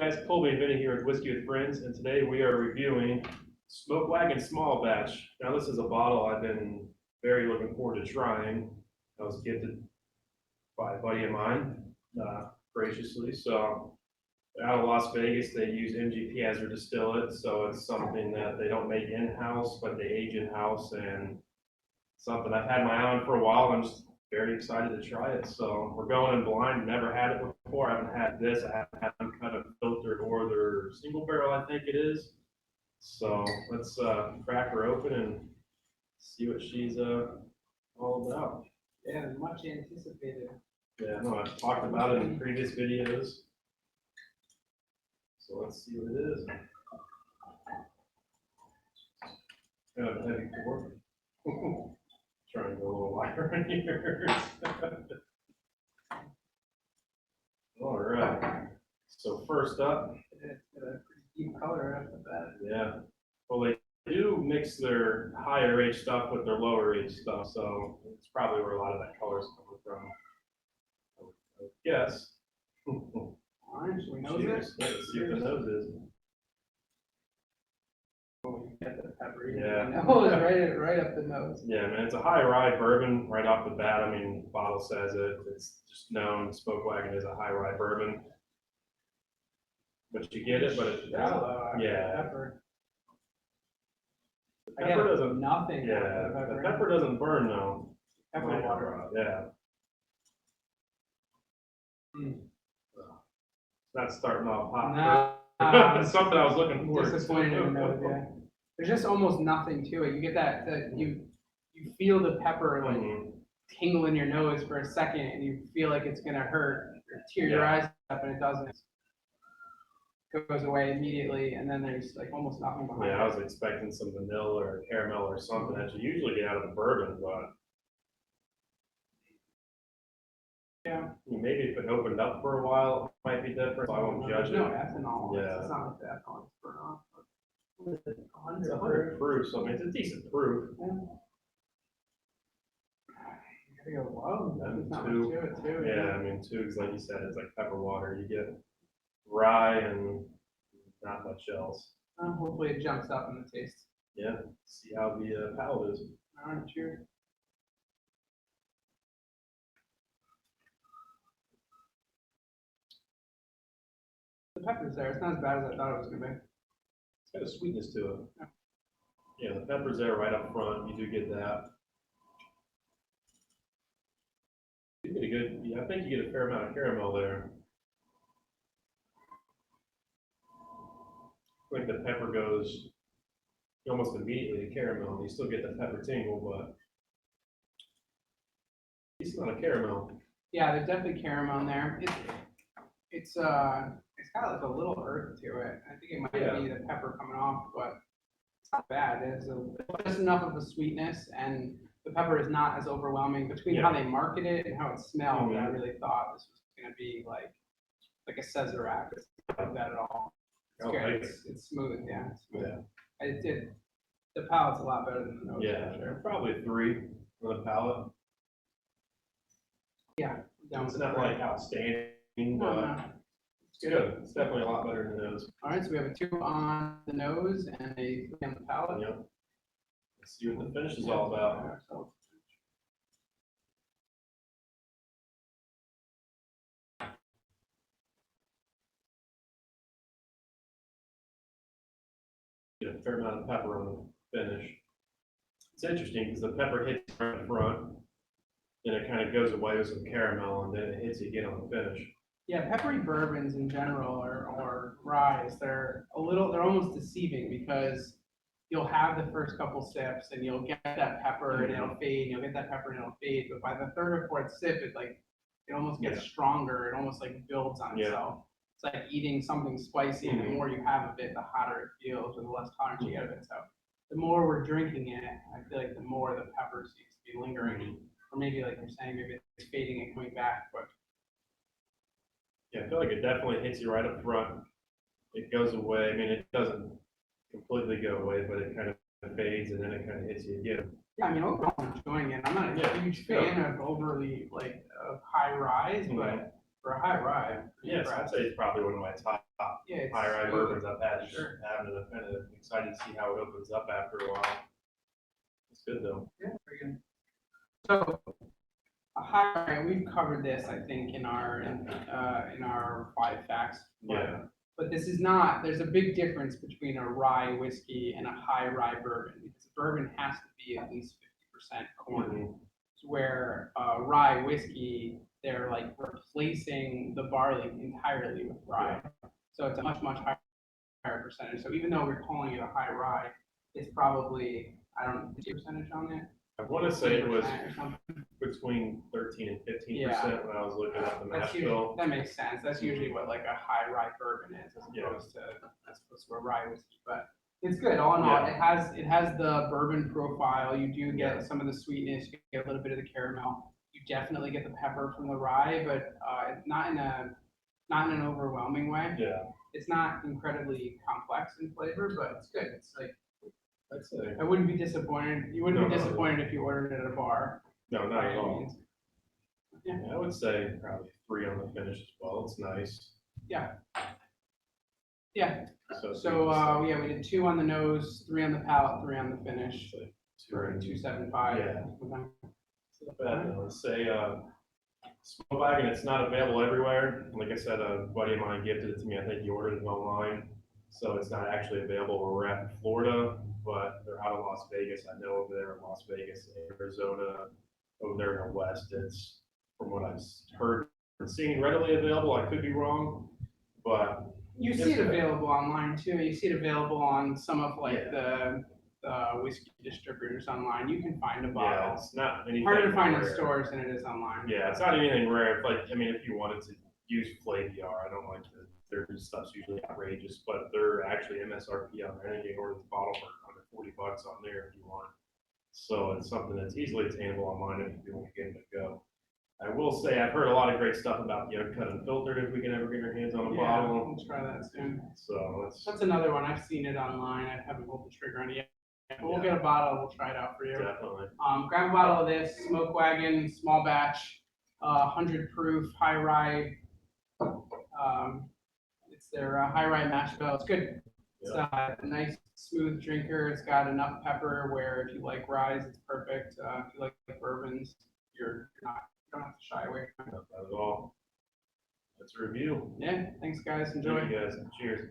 guys, Colby and Vinny here with Whiskey with Friends, and today we are reviewing Wagon Small Batch. Now this is a bottle I've been very looking forward to trying. I was gifted by a buddy of mine, graciously. So out of Las Vegas, they use MGP as their distillate, so it's something that they don't make in-house, but they age in-house, and something I've had my eye on for a while. I'm just very excited to try it. So we're going in blind. Never had it before. I haven't had this. I haven't had them kind of filtered or their single barrel, I think it is. So let's crack her open and see what she's all about. Yeah, much anticipated. Yeah, no, I've talked about it in previous videos. So let's see what it is. Kind of a heavy pour. Trying to go a little wider in here. All right. So first up, It's got a pretty deep color off the bat. yeah. Well, they do mix their higher age stuff with their lower age stuff, so it's probably where a lot of that color is coming from. I would guess. Orange, we know Cheers. this. Let's see what the nose is. Oh, you got the peppery. Yeah. Oh, it's right up the nose. Yeah, man, it's a high rye bourbon right off the bat. I mean, the bottle says it. It's just known. Wagon is a high rye bourbon. But you get it, but it's Shallow, yeah. Pepper. The pepper doesn't. Nothing. Yeah, the pepper doesn't burn though. Pepper water. Yeah. Mm. Not starting off hot. Nah, Something I was looking for. disappointed in the nose, yeah. There's just almost nothing to it. You get that you feel the pepper like tingle in your nose for a second, and you feel like it's gonna hurt or tear your eyes up, and it doesn't. It goes away immediately, and then there's like almost nothing behind it. Yeah, I was expecting some vanilla or caramel or something that you usually get out of the bourbon, but Yeah. maybe if it opened up for a while, it might be different. So I won't judge No it. ethanol. Yeah. It's not like the ethanol is burnt off. It's 100 proof, so I mean it's a decent proof. You gotta go low. And There's not two. much to it too. Yeah, I mean two is like you said, it's like pepper water. You get rye and not much else. Hopefully it jumps up in the taste. Yeah, see how the palate is. All right, cheers. The pepper's there. It's not as bad as I thought it was gonna be. It's got a sweetness to it. Yeah, the pepper's there right up front. You do get that. You get a good, yeah, I think you get a fair amount of caramel there. I think the pepper goes almost immediately to caramel. You still get the pepper tingle, but it's not a caramel. Yeah, there's definitely caramel in there. It's got like a little earth to it. I think it might be the pepper coming off, but it's not bad. It's just enough of a sweetness, and the pepper is not as overwhelming between how they market it and how it smelled. I really thought this was gonna be like a Sazerac. It's not like that at all. It's good. It's smooth, yeah. It's smooth. Yeah. The palate's a lot better than the nose. Yeah, for sure. probably 3 for the palate. Yeah. It's not like outstanding, but No. it's good. It's definitely a lot better than the nose. All right, so we have a 2 on the nose and a 3 on the palate. Yep. Let's see what the finish is all about. Get a fair amount of pepper on the finish. It's interesting because the pepper hits right in front, then it kind of goes away with some caramel, and then it hits you again on the finish. Yeah, peppery bourbons in general or ryes, they're almost deceiving because you'll have the first couple sips and you'll get that pepper and it'll fade, and you'll get that pepper and it'll fade, but by the 3rd or 4th sip, it almost gets stronger, it almost like builds on itself. It's like eating something spicy, and the more you have of it, the hotter it feels, or the less tolerance you get of it. So the more we're drinking it, I feel like the more the pepper seems to be lingering, or maybe like you're saying, maybe it's fading and coming back, but. Yeah, I feel like it definitely hits you right up front. It goes away. I mean, it doesn't completely go away, but it kind of fades and then it kind of hits you again. Yeah, I mean, overall I'm enjoying it. I'm not a huge fan of overly of high rise, but for a high rye, yes, I'd say it's probably one of my top Yeah, it's high rye smooth. bourbons I've had. Sure. Having a kind of excited to see how it opens up after a while. It's good though. Yeah, very good. So, a high rye, we've covered this, I think, in our 5 facts. Yeah. But this is not, there's a big difference between a rye whiskey and a high rye bourbon, because bourbon has to be at least 50% corn. Mhm. Where rye whiskey, they're like replacing the barley entirely with rye. So it's a much, much higher percentage. So even though we're calling it a high rye, it's probably, I don't know, 50% on it? I want to say it was 10% or something. between 13 and 15% when I was looking up the mash bill. That makes sense. That's usually what like a high rye bourbon is, as opposed to a rye whiskey. But it's good. All in all, it has the bourbon profile. You do get some of the sweetness. You get a little bit of the caramel. You definitely get the pepper from the rye, but not in an overwhelming way. Yeah. It's not incredibly complex in flavor, but it's good. It's like, I'd say. I wouldn't be disappointed. You wouldn't be disappointed if you ordered it at a bar. No, not at all. Yeah. I would say probably 3 on the finish as well. It's nice. Yeah. Yeah. So we did 2 on the nose, 3 on the palate, 3 on the finish. Like For 275. Yeah. Let's say Smoke Wagon, it's not available everywhere. Like I said, a buddy of mine gifted it to me. I think he ordered it online. So it's not actually available where we're at in Florida, but they're out of Las Vegas. I know over there in Las Vegas, Arizona, over there in the West, it's, from what I've heard and seen, readily available. I could be wrong, but you see it available online too. You see it available on some of the whiskey distributors online. You can find a bottle. Yeah, it's not anything harder to find rare in stores than it is online. Yeah, it's not anything rare. If you wanted to use Flaviar, I don't like to. Their stuff's usually outrageous, but they're actually MSRP on there. And you can order the bottle for under $40 on there if you want. So it's something that's easily attainable online if you want to get it to go. I will say I've heard a lot of great stuff about cut and filtered if we can ever get our hands on a bottle. We'll try that soon. So that's another one. I've seen it online. I haven't pulled the trigger on it yet. But we'll get a bottle. We'll try it out for you. Definitely. Grab a bottle of this Smoke Wagon, small batch, 100 proof, high rye. It's their high rye mash bill. It's good. It's a nice, smooth drinker. It's got enough pepper where if you like ryes, it's perfect. If you like bourbons, you don't have to shy away from it. Not at all. That's a review. Yeah. Thanks, guys. Enjoy. Thank you guys. Cheers.